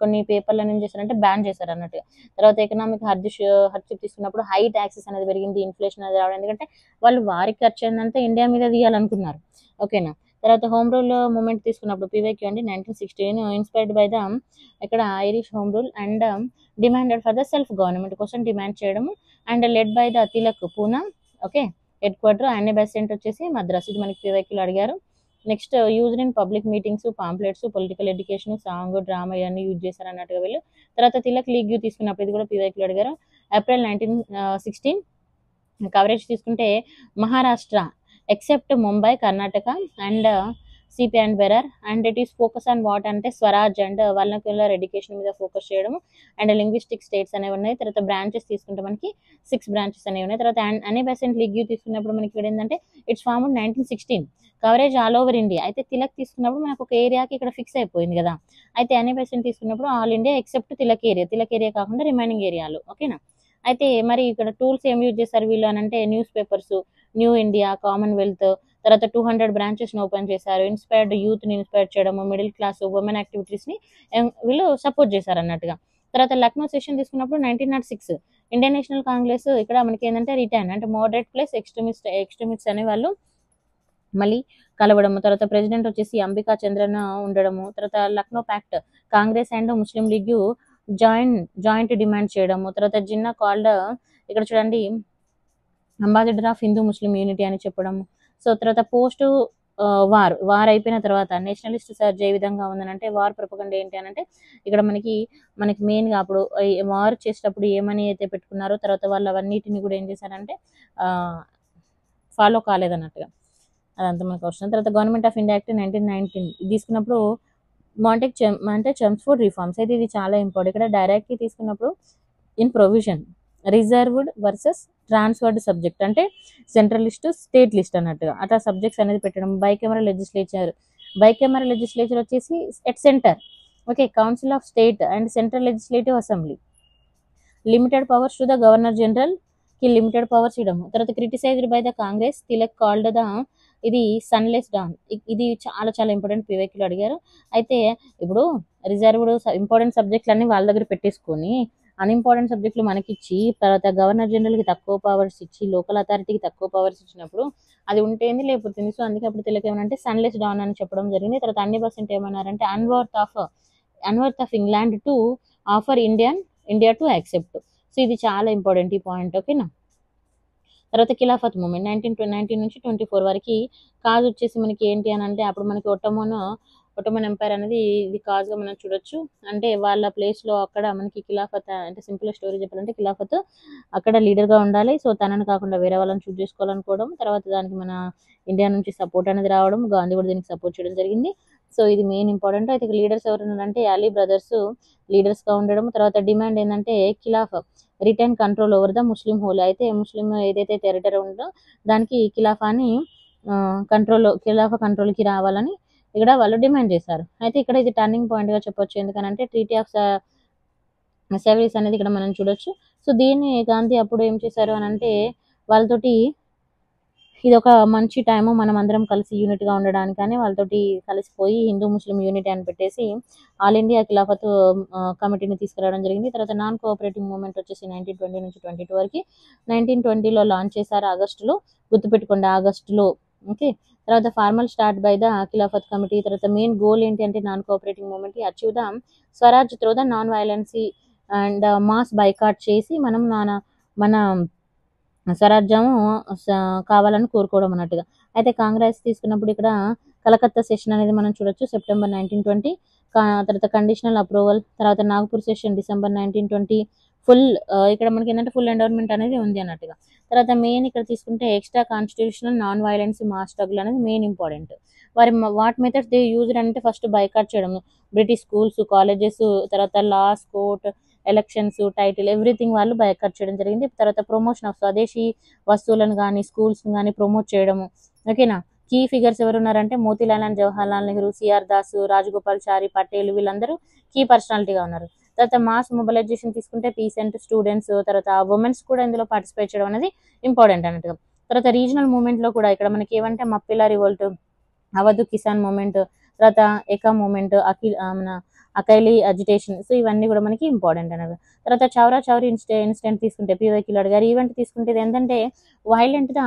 కొన్ని పేపర్లను ఏం చేశారంటే బ్యాన్ చేశారు అన్నట్టు. తర్వాత ఎకనామిక్ హర్షిప్ తీసుకున్నప్పుడు హై ట్యాక్సెస్ అనేది పెరిగింది, ఇన్ఫ్లేషన్ అనేది రావడం. ఎందుకంటే వాళ్ళు వారికి ఖర్చు ఏంటంటే ఇండియా మీద తీయాలనుకున్నారు. ఓకేనా. తర్వాత హోమ్ రూల్ మూమెంట్ తీసుకున్నప్పుడు పీవైక్యూ అండి 1916 ఇన్స్పైర్డ్ బై ద ఇక్కడ Irish home rule and demanded for the self government కోసం డిమాండ్ చేయడము and led by the Tilak Poona. Okay. Head quarter అన్ని బెసెంట్ వచ్చేసి మద్రాస్. ఇది మనకి పీవైక్యూలో అడిగారు. Next used in public meetings, pamphlets, political education, song, drama ఇవన్నీ యూజ్ చేశారు అన్నట్టుగా వీళ్ళు. తర్వాత తిలక్ లీగ్ తీసుకున్నప్పుడు ఇది కూడా పీవైక్యూలో అడిగారు. ఏప్రిల్ 1916 కవరేజ్ తీసుకుంటే Maharashtra except Mumbai, Karnataka and CP and bearer and it is focus on what అంటే స్వరాజ్ అండ్ వర్నక్యులర్ ఎడ్యుకేషన్ మీద ఫోకస్ చేయడం అండ్ లింగ్విస్టిక్ స్టేట్స్ అనేవి ఉన్నాయి. తర్వాత బ్రాంచెస్ తీసుకుంటే మనకి 6 బ్రాంచెస్ అనేవి ఉన్నాయి. తర్వాత అనే బెసెంట్ లీగ్ తీసుకున్నప్పుడు మనకి ఇక్కడ ఏంటంటే it's formed 1916 coverage all over India. అయితే తిలక్ తీసుకున్నప్పుడు మనకు ఒక ఏరియాకి ఇక్కడ ఫిక్స్ అయిపోయింది కదా. అయితే అనే బెసెంట్ తీసుకున్నప్పుడు all India except Tilak area కాకుండా రిమైనింగ్ ఏరియాలు. ఓకేనా. అయితే మరి ఇక్కడ టూల్స్ ఏం యూజ్ చేస్తారు వీళ్ళు అని అంటే news papers, new India, Commonwealth. తర్వాత 200 బ్రాంచెస్ని ఓపెన్ చేశారు. ఇన్స్పైర్డ్ యూత్ని ఇన్స్పైర్ చేయడము, మిడిల్ క్లాస్ ఉమెన్ యాక్టివిటీస్ని వీళ్ళు సపోర్ట్ చేశారు అన్నట్టుగా. తర్వాత లక్నో సెషన్ తీసుకున్నప్పుడు 1906 ఇండియన్ నేషనల్ కాంగ్రెస్ ఇక్కడ మనకి ఏంటంటే రిటర్న్ అంటే మోడరేట్ ప్లస్ ఎక్స్ట్రీమిస్ట్ అనే వాళ్ళు మళ్ళీ కలవడము. తర్వాత ప్రెసిడెంట్ వచ్చేసి అంబికా చంద్రన్ ఉండడము. తర్వాత Lucknow pact Congress and Muslim league joint demand చేయడము. తర్వాత జిన్నా కాల్డ్ ఇక్కడ చూడండి ambassador of Hindu Muslim unity అని చెప్పడము. సో తర్వాత పోస్ట్ వార్ అయిపోయిన తర్వాత నేషనలిస్ట్ సర్జ్ ఏ విధంగా ఉందని అంటే వార్ ప్రపగండ ఏంటి అని అంటే ఇక్కడ మనకి మెయిన్గా అప్పుడు వార్ చేసేటప్పుడు ఏమని అయితే పెట్టుకున్నారో తర్వాత వాళ్ళు అవన్నిటిని కూడా ఏం చేశారంటే ఫాలో కాలేదన్నట్టుగా. అదంతా మనకు అవసరం. తర్వాత గవర్నమెంట్ ఆఫ్ ఇండియా యాక్ట్ 1919 తీసుకున్నప్పుడు చెమ్స్ఫోర్డ్ రిఫార్మ్స్ అయితే ఇది చాలా ఇంపార్టెంట్. ఇక్కడ డైరెక్ట్గా తీసుకున్నప్పుడు in provision reserved versus transferred subject అంటే సెంట్రల్ లిస్ట్, స్టేట్ లిస్ట్ అన్నట్టుగా అట్లా సబ్జెక్ట్స్ అనేది పెట్టడం. బైకెమరల్ లెజిస్లేచర్ వచ్చేసి at centre. Okay. Council of state and central legislative assembly. Limited powers to the governor general కి లిమిటెడ్ పవర్స్ ఇవ్వడము. తర్వాత criticised by the Congress Tilak called the ఇది సన్లెస్ డాన్. ఇది చాలా చాలా ఇంపార్టెంట్ పీవైక్యూలో అడిగారు. అయితే ఇప్పుడు రిజర్వ్డ్ ఇంపార్టెంట్ సబ్జెక్టులు అన్ని వాళ్ళ దగ్గర పెట్టేసుకొని అన్ఇంపార్టెంట్ సబ్జెక్టులు మనకిచ్చి తర్వాత గవర్నర్ జనరల్కి తక్కువ పవర్స్ ఇచ్చి లోకల్ అథారిటీకి తక్కువ పవర్స్ ఇచ్చినప్పుడు అది ఉంటేంది లేకపోతుంది. సో అందుకే అప్పుడు తిలక్ ఏమనంటే సన్లెస్ డాన్ అని చెప్పడం జరిగింది. తర్వాత అన్ని పర్సెంట్ ఏమన్నారంటే unworthy of England to offer India to accept. So ఇది చాలా ఇంపార్టెంట్ ఈ పాయింట్. ఓకేనా. తర్వాత ఖిలాఫత్ మూమెంట్ 1919 నుంచి 24 వరకు కాజ్ వచ్చేసి మనకి ఏంటి అని అంటే అప్పుడు మనకి ఒట్టమన్ ఎంపైర్ అనేది ఇది కాజ్గా మనం చూడొచ్చు. అంటే వాళ్ళ ప్లేస్లో అక్కడ మనకి ఖిలాఫత్ అంటే సింపుల్ స్టోరీ చెప్పాలంటే ఖిలాఫత్ అక్కడ లీడర్గా ఉండాలి. సో తనని కాకుండా వేరే వాళ్ళని చూస్ చేసుకోవాలనుకోవడం. తర్వాత దానికి మన ఇండియా నుంచి సపోర్ట్ అనేది రావడం, గాంధీ కూడా దీనికి సపోర్ట్ చేయడం జరిగింది. సో ఇది మెయిన్ ఇంపార్టెంట్. అయితే లీడర్స్ ఎవరున్నారంటే అలీ బ్రదర్స్ లీడర్స్గా ఉండడం. తర్వాత డిమాండ్ ఏంటంటే caliph return control over the Muslim holy. అయితే ముస్లిం ఏదైతే టెరిటరీ ఉందో దానికి ఖిలాఫా కంట్రోల్కి రావాలని ఇక్కడ వాళ్ళు డిమాండ్ చేశారు. అయితే ఇక్కడ ఇది టర్నింగ్ పాయింట్గా చెప్పొచ్చు. ఎందుకనంటే ట్రీటీ ఆఫ్ సెవరీస్ అనేది ఇక్కడ మనం చూడొచ్చు. సో దీన్ని గాంధీ అప్పుడు ఏం చేశారు అని అంటే వాళ్ళతోటి ఇది ఒక మంచి టైము మనం అందరం కలిసి యూనిట్గా ఉండడానికని వాళ్ళతోటి కలిసిపోయి హిందూ ముస్లిం యూనిటీ అని పెట్టేసి ఆల్ ఇండియా ఖిలాఫత్ కమిటీని తీసుకురావడం జరిగింది. తర్వాత నాన్ కోఆపరేటింగ్ మూవ్మెంట్ వచ్చేసి 1920 నుంచి 22 వరకు 1920లో లాంచ్ చేశారు ఆగస్టులో. గుర్తుపెట్టుకోండి ఆగస్టులో. ఓకే. తర్వాత formal start by the Khilafat committee. తర్వాత మెయిన్ గోల్ ఏంటి అంటే non cooperating movement achieve the Swaraj through the non violence and mass boycott చేసి మనం మన స్వరాజ్యము కావాలని కోరుకోవడం అన్నట్టుగా. అయితే కాంగ్రెస్ తీసుకున్నప్పుడు ఇక్కడ కలకత్తా సెషన్ అనేది మనం చూడొచ్చు సెప్టెంబర్ 1920. తర్వాత కండిషనల్ అప్రూవల్. తర్వాత నాగపూర్ సెషన్ డిసెంబర్ 1920. ఫుల్ ఇక్కడ మనకి ఏంటంటే ఫుల్ ఎండోర్మెంట్ అనేది ఉంది అన్నట్టుగా. తర్వాత మెయిన్ ఇక్కడ తీసుకుంటే extra constitutional non violence mass struggle అనేది main important. What methods they used అంటే ఫస్ట్ బైకాట్ చేయడం, బ్రిటిష్ స్కూల్స్ కాలేజెస్, తర్వాత laws court, elections, title, everything వాళ్ళు బైకాట్ చేయడం జరిగింది. తర్వాత ప్రమోషన్ ఆఫ్ స్వదేశీ వస్తువులను కానీ స్కూల్స్ని కానీ ప్రమోట్ చేయడము. ఓకేనా. కీ ఫిగర్స్ ఎవరున్నారంటే మోతీలాల్ అండ్ జవహర్లాల్ నెహ్రూ, సిఆర్ దాస్, రాజగోపాల్చారి, పటేల్ వీళ్ళందరూ కీ పర్సనాలిటీగా ఉన్నారు. తర్వాత మాస్ మొబిలైజేషన్ తీసుకుంటే పీసెంట్, స్టూడెంట్స్, తర్వాత ఉమెన్స్ కూడా ఇందులో పార్టిసిపేట్ చేయడం అనేది ఇంపార్టెంట్ అన్నట్టుగా. తర్వాత రీజనల్ మూవ్మెంట్లో కూడా ఇక్కడ మనకి ఏమంటే మప్పిలా రివోల్ట్, అవధ్ కిసాన్ మూవ్మెంట్, తర్వాత ఎకా మూవ్మెంట్, మన అకైలీ అజిటేషన్. సో ఇవన్నీ కూడా మనకి ఇంపార్టెంట్ అన్నది. తర్వాత చౌరా చౌరీ ఇన్సిడెంట్ తీసుకుంటే పివై కిలాడ్ గారు ఈవెంట్ తీసుకుంటే ఇది ఏంటంటే వైలెంట్గా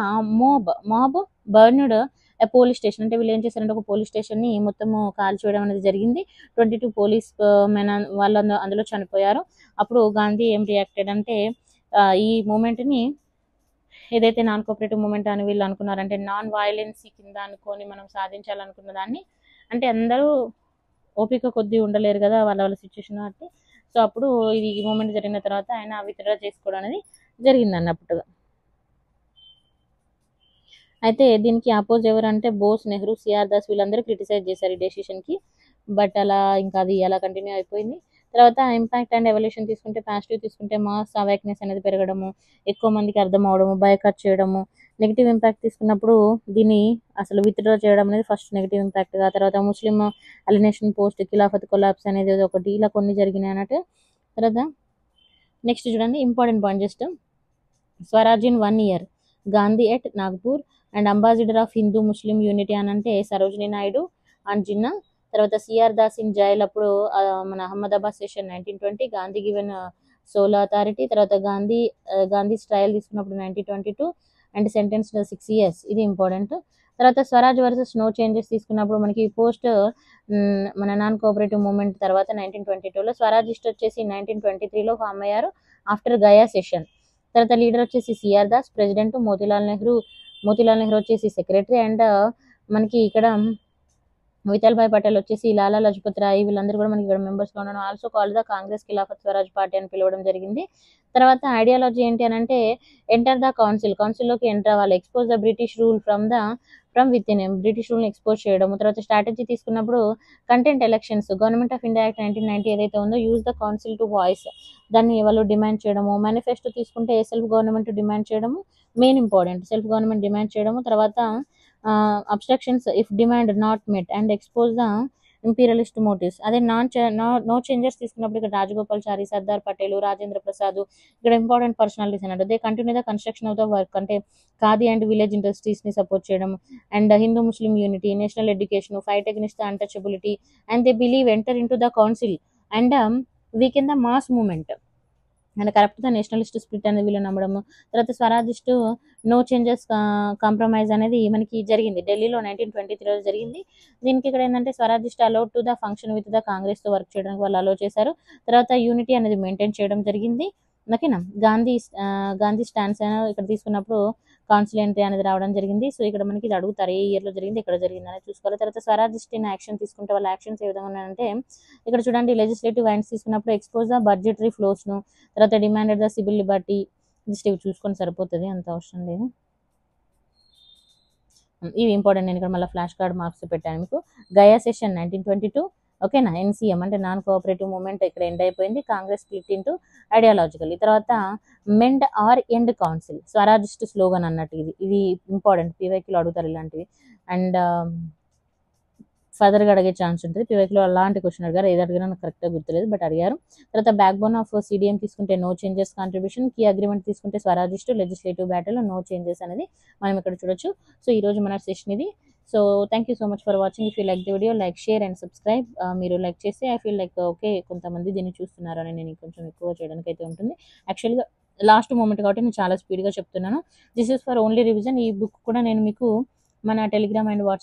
మాబ్ బర్న్డ్ పోలీస్ స్టేషన్. అంటే వీళ్ళు ఏం చేశారంటే ఒక పోలీస్ స్టేషన్ని మొత్తము కాల్చివేయడం అనేది జరిగింది. 22 పోలీస్ మెన్ వాళ్ళు అందులో చనిపోయారు. అప్పుడు గాంధీ ఏం రియాక్టెడ్ అంటే ఈ మూమెంట్ని ఏదైతే నాన్ కోఆపరేటివ్ మూమెంట్ అని వీళ్ళు అనుకున్నారంటే నాన్ వైలెన్సీ కింద అనుకొని మనం సాధించాలనుకున్న దాన్ని, అంటే అందరూ ఓపిక కొద్దీ ఉండలేరు కదా వాళ్ళ సిచ్యువేషన్ బట్టి. సో అప్పుడు ఇది ఈ మూమెంట్ జరిగిన తర్వాత ఆయన విత్డ్రా చేసుకోవడం అనేది జరిగింది అన్నట్టుగా. అయితే దీనికి అపోజ్ ఎవరంటే బోస్, నెహ్రూ, సిఆర్ దాస్ వీళ్ళందరూ క్రిటిసైజ్ చేశారు ఈ డెసిషన్కి. బట్ అలా ఇంకా అది అలా కంటిన్యూ అయిపోయింది. తర్వాత ఇంపాక్ట్ అండ్ ఎవల్యూషన్ తీసుకుంటే పాజిటివ్ తీసుకుంటే మాస్ అవేక్నెస్ అనేది పెరగడము, ఎక్కువ మందికి అర్థం అవడము, బైకాట్ చేయడము. నెగిటివ్ ఇంపాక్ట్ తీసుకున్నప్పుడు దీన్ని అసలు విత్డ్రా చేయడం అనేది ఫస్ట్ నెగిటివ్ ఇంపాక్ట్గా. తర్వాత Muslim alienation post, Khilafat collapse అనేది ఒకటి, ఇలా కొన్ని జరిగినాయి అన్నట్టు. తర్వాత నెక్స్ట్ చూడండి important point just Swaraj in 1 year Gandhi at Nagpur and ambassador of Hindu Muslim unity అని అంటే సరోజినీ నాయుడు అండ్ జిన్నా. తర్వాత సిఆర్ దాస్ ఇన్ జైల్ అప్పుడు మన Ahmedabad session 1920. Gandhi given solo authority. తర్వాత గాంధీ ట్రయల్ తీసుకున్నప్పుడు 1922 అండ్ సెంటెన్స్ 6 years. ఇది ఇంపార్టెంట్. తర్వాత స్వరాజ్ వర్సెస్ నో చేంజెస్ తీసుకున్నప్పుడు మనకి పోస్ట్ మన నాన్ కోఆపరేటివ్ మూవ్మెంట్ తర్వాత 1922లో స్వరాజిస్ట్ వచ్చేసి 1923లో ఫామ్ అయ్యారు ఆఫ్టర్ గయా సెషన్. తర్వాత లీడర్ వచ్చేసి సిఆర్ దాస్, ప్రెసిడెంట్ మోతీలాల్ నెహ్రూ వచ్చేసి సెక్రటరీ. అండ్ మనకి ఇక్కడ విఠల్ భాయ్ పటేల్ వచ్చేసి లాలా లజపత్ రాయ్ వీళ్ళందరూ కూడా మనకి ఇక్కడ మెంబర్స్గా ఉండడం. Also called the Congress Khilafat Swaraj party అని పిలవడం జరిగింది. తర్వాత ఐడియాలజీ ఏంటి అని అంటే ఎంటర్ ద కౌన్సిల్లోకి ఎంటర్ అవ్వాలి. Expose the British rule from within, British రూల్ని ఎక్స్పోజ్ చేయడము. తర్వాత స్ట్రాటజీ తీసుకున్నప్పుడు contest elections, government of India act 1990 ఏదైతే ఉందో use the council to voice, దాన్ని వాళ్ళు డిమాండ్ చేయడము. మేనిఫెస్టో తీసుకుంటే సెల్ఫ్ గవర్నమెంట్ డిమాండ్ చేయడము main important, self government demand చేయడము. తర్వాత obstructions if demand not met and expose the imperialist motives. అదే నో చేంజెస్ తీసుకున్నప్పుడు ఇక్కడ రాజగోపాల్చారి, సర్దార్ పటేల్, రాజేంద్ర ప్రసాద్ ఇక్కడ ఇంపార్టెంట్ పర్సనాలిటీస్ అన్నట్టు. They continue the construction of the work, అంటే ఖాదీ అండ్ విలేజ్ ఇండస్ట్రీస్ని సపోర్ట్ చేయడం. And Hindu Muslim unity, national education, fight against the untouchability and they believe enter into the council and weaken the mass movement and corrupt the nationalist spirit అనేది వీళ్ళు నమ్మడము. తర్వాత స్వరాజిస్ట్ నో చేంజెస్ కాంప్రమైజ్ అనేది మనకి జరిగింది ఢిల్లీలో 1923లో జరిగింది. దీనికి ఇక్కడ ఏంటంటే Swarajist allowed to the function with the కాంగ్రెస్తో వర్క్ చేయడానికి వాళ్ళు అలౌ చేశారు. తర్వాత యూనిటీ అనేది మెయింటైన్ చేయడం జరిగింది. ఓకేనా. గాంధీ స్టాండ్స్ ఇక్కడ తీసుకున్నప్పుడు కౌన్సిల్ ఎంట్రీ అనేది రావడం జరిగింది. సో ఇక్కడ మనకి ఇది అడుగుతారు ఏ ఇయర్లో జరిగింది, ఇక్కడ జరిగింది అనేది చూసుకోవాలి. తర్వాత స్వరాజిస్ట్ ఇన్ యాక్షన్ తీసుకుంటే వాళ్ళ యాక్షన్స్ ఏ విధంగా ఉన్నాయంటే ఇక్కడ చూడండి లెజిస్లేటివ్ హ్యాండ్స్ తీసుకున్నప్పుడు ఎక్స్పోజ్ ద బడ్జెటరీ ఫ్లోస్ను, తర్వాత demanded the civil Liberty. Just ఇవి చూసుకొని సరిపోతుంది, అంత అవసరం లేదు. ఇవి ఇంపార్టెంట్, నేను ఇక్కడ మళ్ళీ ఫ్లాష్ కార్డ్ మార్క్స్ పెట్టాను మీకు. గయా సెషన్ 1922. ఓకేనా. ఎన్సీఎం అంటే నాన్ కోఆపరేటివ్ మూవ్మెంట్ ఇక్కడ ఎండ్ అయిపోయింది. Congress split into ideological. తర్వాత mend or end council Swarajist slogan అన్నట్టు ఇది ఇంపార్టెంట్, పీవైక్యూలో అడుగుతారు ఇలాంటివి. అండ్ ఫర్దర్గా అడిగే ఛాన్స్ ఉంటుంది. పివైక్లో అలాంటి క్వశ్చన్ అడిగారు, ఏది అడిగినా నాకు కరెక్ట్గా గుర్తులేదు, బట్ అడిగారు. తర్వాత బ్యాక్ బోన్ ఆఫ్ CDM తీసుకుంటే no changes contribution, key agreement తీసుకుంటే Swarajist legislative battle no changes అనేది మనం ఇక్కడ చూడొచ్చు. సో ఈరోజు మన సెషన్ ఇది. So thank you so much for watching. If you like the video, like, share and subscribe. మీరు లైక్ చేస్తే ఐ ఫీల్ లైక్ ఓకే, కొంతమంది దీన్ని చూస్తున్నారు అని నేను కొంచెం ఎక్కువ చేయడానికి అయితే ఉంటుంది. యాక్చువల్గా లాస్ట్ మూమెంట్ కాబట్టి నేను చాలా స్పీడ్గా చెప్తున్నాను. This is for only revision. ఈ బుక్ కూడా నేను మీకు మన టెలిగ్రామ్ అండ్ వాట్సాప్